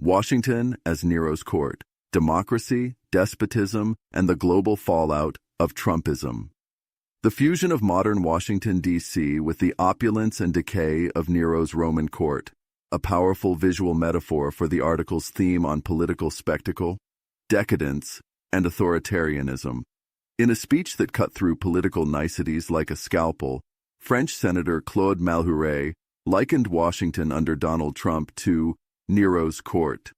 Washington as Nero's court, democracy, despotism, and the global fallout of Trumpism. The fusion of modern Washington, D.C. with the opulence and decay of Nero's Roman court, a powerful visual metaphor for the article's theme on political spectacle, decadence, and authoritarianism. In a speech that cut through political niceties like a scalpel, French Senator Claude Malhuret likened Washington under Donald Trump to Nero's court,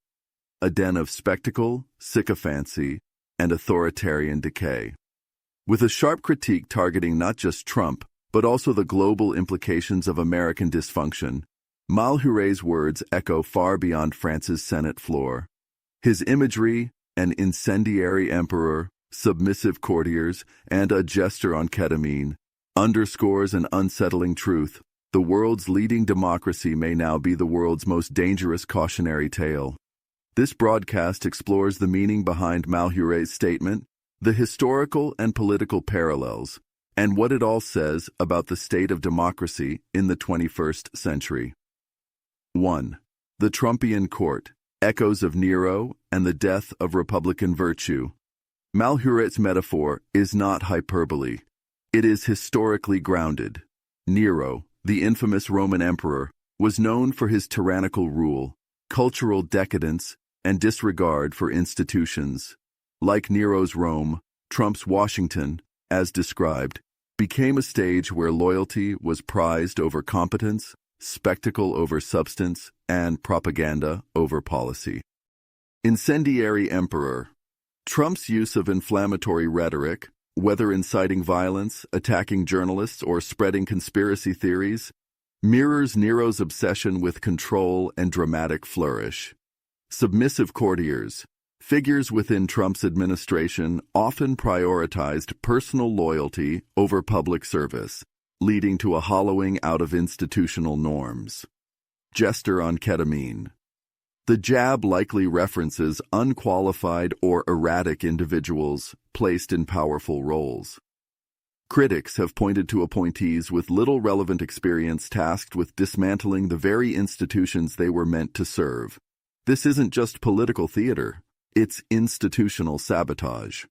a den of spectacle, sycophancy, and authoritarian decay. With a sharp critique targeting not just Trump, but also the global implications of American dysfunction, Malhuret's words echo far beyond France's Senate floor. His imagery, an incendiary emperor, submissive courtiers, and a jester on ketamine, underscores an unsettling truth. The world's leading democracy may now be the world's most dangerous cautionary tale. This broadcast explores the meaning behind Malhuret's statement, the historical and political parallels, and what it all says about the state of democracy in the 21st century. 1. The Trumpian court, echoes of Nero and the death of Republican virtue. Malhuret's metaphor is not hyperbole. It is historically grounded. Nero, the infamous Roman emperor, was known for his tyrannical rule, cultural decadence, and disregard for institutions. Like Nero's Rome, Trump's Washington, as described, became a stage where loyalty was prized over competence, spectacle over substance, and propaganda over policy. Incendiary emperor. Trump's use of inflammatory rhetoric, whether inciting violence, attacking journalists, or spreading conspiracy theories, mirrors Nero's obsession with control and dramatic flourish. Submissive courtiers. Figures within Trump's administration often prioritized personal loyalty over public service, leading to a hollowing out of institutional norms. Jester on ketamine. The jab likely references unqualified or erratic individuals placed in powerful roles. Critics have pointed to appointees with little relevant experience tasked with dismantling the very institutions they were meant to serve. This isn't just political theater. It's institutional sabotage.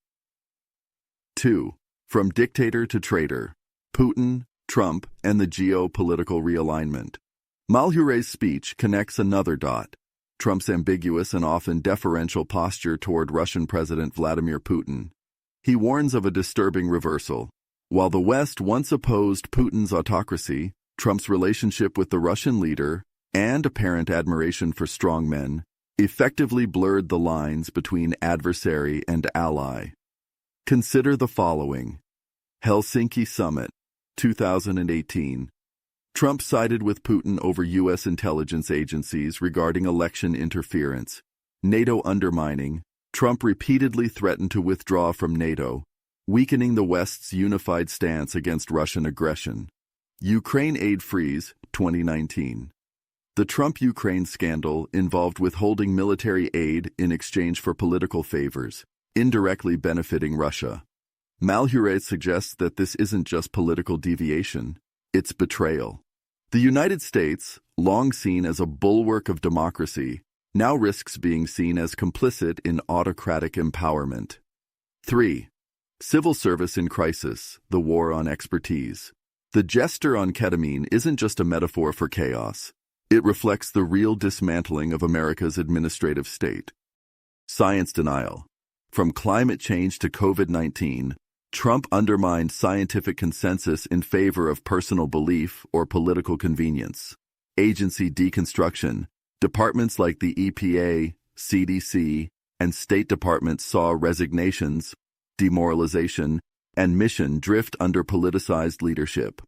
2. From dictator to traitor. Putin, Trump, and the geopolitical realignment. Malhuret's speech connects another dot. Trump's ambiguous and often deferential posture toward Russian President Vladimir Putin. He warns of a disturbing reversal. While the West once opposed Putin's autocracy, Trump's relationship with the Russian leader, and apparent admiration for strongmen, effectively blurred the lines between adversary and ally. Consider the following. Helsinki Summit, 2018. Trump sided with Putin over U.S. intelligence agencies regarding election interference. NATO undermining. Trump repeatedly threatened to withdraw from NATO, weakening the West's unified stance against Russian aggression. Ukraine aid freeze, 2019. The Trump-Ukraine scandal involved withholding military aid in exchange for political favors, indirectly benefiting Russia. Malhuret suggests that this isn't just political deviation, it's betrayal. The United States, long seen as a bulwark of democracy, now risks being seen as complicit in autocratic empowerment. 3. Civil service in crisis, the war on expertise. The jester on ketamine isn't just a metaphor for chaos. It reflects the real dismantling of America's administrative state. Science denial. From climate change to COVID-19, Trump undermined scientific consensus in favor of personal belief or political convenience. Agency deconstruction. Departments like the EPA, CDC, and State Department saw resignations, demoralization, and mission drift under politicized leadership.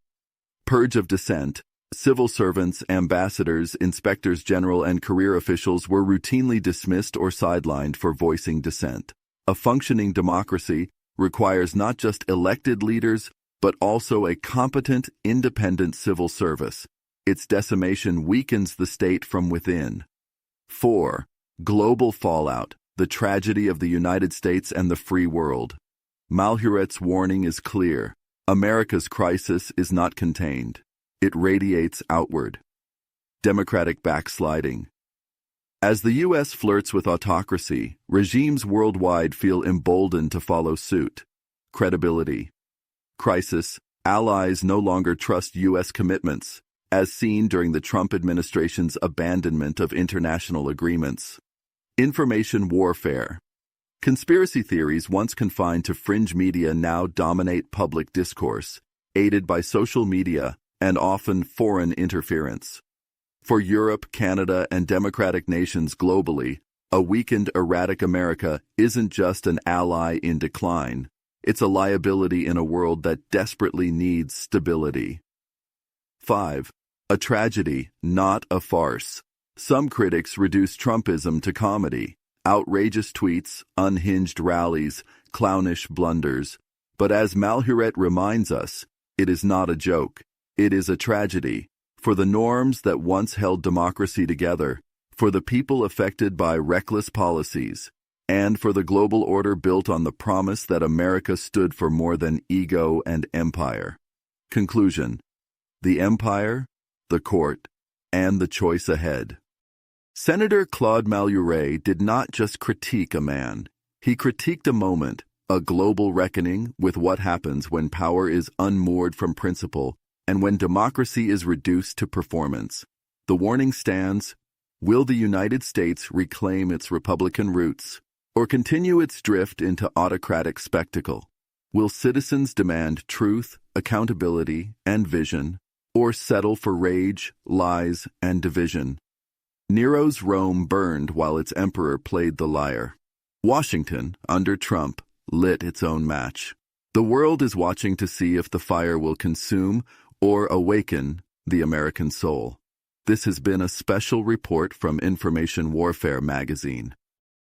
Purge of dissent. Civil servants, ambassadors, inspectors general, and career officials were routinely dismissed or sidelined for voicing dissent. A functioning democracy requires not just elected leaders, but also a competent, independent civil service. Its decimation weakens the state from within. 4. Global fallout, the tragedy of the United States and the free world. Malhuret's warning is clear. America's crisis is not contained. It radiates outward. Democratic backsliding. As the U.S. flirts with autocracy, regimes worldwide feel emboldened to follow suit. Credibility. Crisis. Allies no longer trust U.S. commitments, as seen during the Trump administration's abandonment of international agreements. Information warfare. Conspiracy theories once confined to fringe media now dominate public discourse, aided by social media and often foreign interference. For Europe, Canada, and democratic nations globally, a weakened, erratic America isn't just an ally in decline. It's a liability in a world that desperately needs stability. 5. A tragedy, not a farce. Some critics reduce Trumpism to comedy, outrageous tweets, unhinged rallies, clownish blunders. But as Malhuret reminds us, it is not a joke. It is a tragedy. For the norms that once held democracy together, for the people affected by reckless policies, and for the global order built on the promise that America stood for more than ego and empire. Conclusion. The empire, the court, and the choice ahead. Senator Claude Malhuret did not just critique a man. He critiqued a moment, a global reckoning with what happens when power is unmoored from principle and when democracy is reduced to performance. The warning stands: will the United States reclaim its Republican roots or continue its drift into autocratic spectacle? Will citizens demand truth, accountability, and vision, or settle for rage, lies, and division? Nero's Rome burned while its emperor played the lyre. Washington, under Trump, lit its own match. The world is watching to see if the fire will consume or awaken the American soul. This has been a special report from Information Warfare magazine.